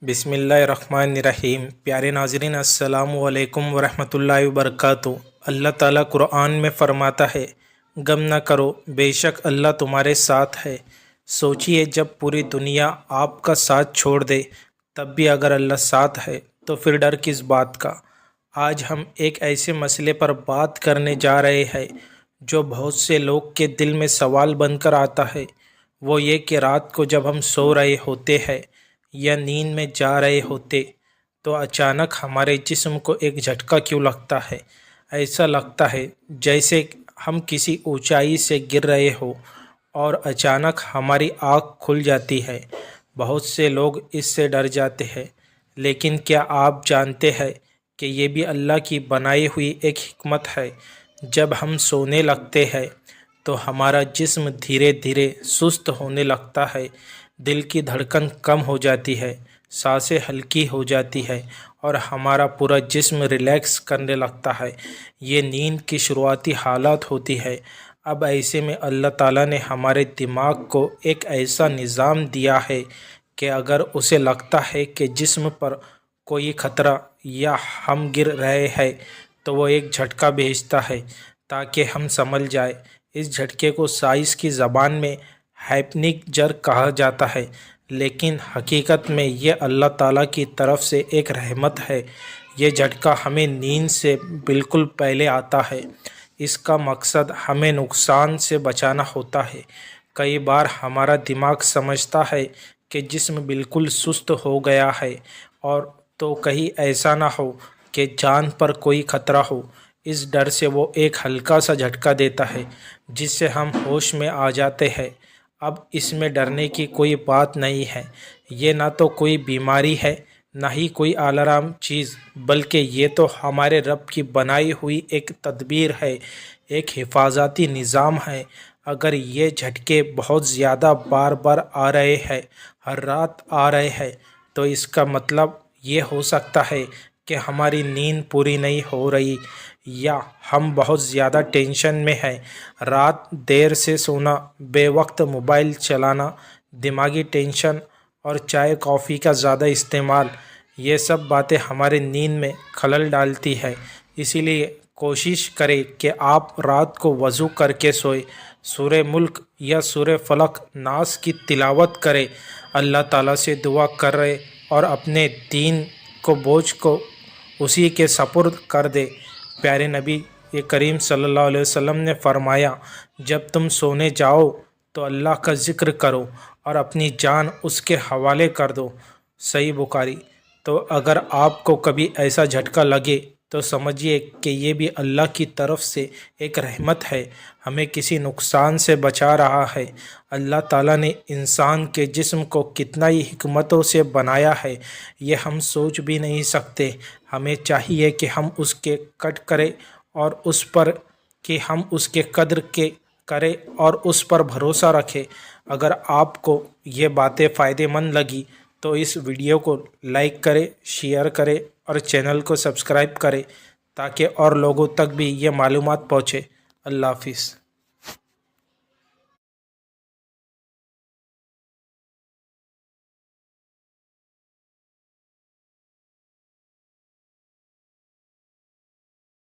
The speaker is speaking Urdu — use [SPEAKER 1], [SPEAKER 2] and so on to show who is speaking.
[SPEAKER 1] بسم اللہ الرحمن الرحیم۔ پیارے ناظرین السلام علیکم ورحمۃ اللہ وبرکاتہ۔ اللہ تعالیٰ قرآن میں فرماتا ہے، غم نہ کرو، بے شک اللہ تمہارے ساتھ ہے۔ سوچئے جب پوری دنیا آپ کا ساتھ چھوڑ دے تب بھی اگر اللہ ساتھ ہے تو پھر ڈر کس بات کا۔ آج ہم ایک ایسے مسئلے پر بات کرنے جا رہے ہیں جو بہت سے لوگ کے دل میں سوال بن کر آتا ہے۔ وہ یہ کہ رات کو جب ہم سو رہے ہوتے ہیں یا نیند میں جا رہے ہوتے تو اچانک ہمارے جسم کو ایک جھٹکا کیوں لگتا ہے۔ ایسا لگتا ہے جیسے ہم کسی اونچائی سے گر رہے ہو اور اچانک ہماری آنکھ کھل جاتی ہے۔ بہت سے لوگ اس سے ڈر جاتے ہیں، لیکن کیا آپ جانتے ہیں کہ یہ بھی اللہ کی بنائی ہوئی ایک حکمت ہے۔ جب ہم سونے لگتے ہیں تو ہمارا جسم دھیرے دھیرے سست ہونے لگتا ہے، دل کی دھڑکن کم ہو جاتی ہے، سانسیں ہلکی ہو جاتی ہے اور ہمارا پورا جسم ریلیکس کرنے لگتا ہے۔ یہ نیند کی شروعاتی حالات ہوتی ہے۔ اب ایسے میں اللہ تعالیٰ نے ہمارے دماغ کو ایک ایسا نظام دیا ہے کہ اگر اسے لگتا ہے کہ جسم پر کوئی خطرہ یا ہم گر رہے ہیں تو وہ ایک جھٹکا بھیجتا ہے تاکہ ہم سنبھل جائیں۔ اس جھٹکے کو سائنس کی زبان میں ہائپنک جرک کہا جاتا ہے، لیکن حقیقت میں یہ اللہ تعالیٰ کی طرف سے ایک رحمت ہے۔ یہ جھٹکا ہمیں نیند سے بالکل پہلے آتا ہے۔ اس کا مقصد ہمیں نقصان سے بچانا ہوتا ہے۔ کئی بار ہمارا دماغ سمجھتا ہے کہ جسم بالکل سست ہو گیا ہے اور تو کہیں ایسا نہ ہو کہ جان پر کوئی خطرہ ہو۔ اس ڈر سے وہ ایک ہلکا سا جھٹکا دیتا ہے جس سے ہم ہوش میں آ جاتے ہیں۔ اب اس میں ڈرنے کی کوئی بات نہیں ہے۔ یہ نہ تو کوئی بیماری ہے، نہ ہی کوئی الارم چیز، بلکہ یہ تو ہمارے رب کی بنائی ہوئی ایک تدبیر ہے، ایک حفاظتی نظام ہے۔ اگر یہ جھٹکے بہت زیادہ بار بار آ رہے ہیں، ہر رات آ رہے ہیں، تو اس کا مطلب یہ ہو سکتا ہے کہ ہماری نیند پوری نہیں ہو رہی یا ہم بہت زیادہ ٹینشن میں ہیں۔ رات دیر سے سونا، بے وقت موبائل چلانا، دماغی ٹینشن اور چائے کافی کا زیادہ استعمال، یہ سب باتیں ہمارے نیند میں خلل ڈالتی ہے۔ اسی لیے کوشش کریں کہ آپ رات کو وضو کر کے سوئیں، سورہ ملک یا سورہ فلق ناس کی تلاوت کریں، اللہ تعالیٰ سے دعا کریں اور اپنے دین کو بوجھ کو اسی کے سپرد کر دیں۔ پیارے نبی کریم صلی اللہ علیہ وسلم نے فرمایا، جب تم سونے جاؤ تو اللہ کا ذکر کرو اور اپنی جان اس کے حوالے کر دو۔ صحیح بخاری۔ تو اگر آپ کو کبھی ایسا جھٹکا لگے تو سمجھیے کہ یہ بھی اللہ کی طرف سے ایک رحمت ہے، ہمیں کسی نقصان سے بچا رہا ہے۔ اللہ تعالیٰ نے انسان کے جسم کو کتنا ہی حکمتوں سے بنایا ہے، یہ ہم سوچ بھی نہیں سکتے۔ ہمیں چاہیے کہ ہم اس کے قدر کریں اور اس پر کہ ہم اس کے قدر کے کریں اور اس پر بھروسہ رکھیں۔ اگر آپ کو یہ باتیں فائدہ مند لگی تو اس ویڈیو کو لائک کریں، شیئر کریں اور چینل کو سبسکرائب کریں تاکہ اور لوگوں تک بھی یہ معلومات پہنچے۔ اللہ حافظ۔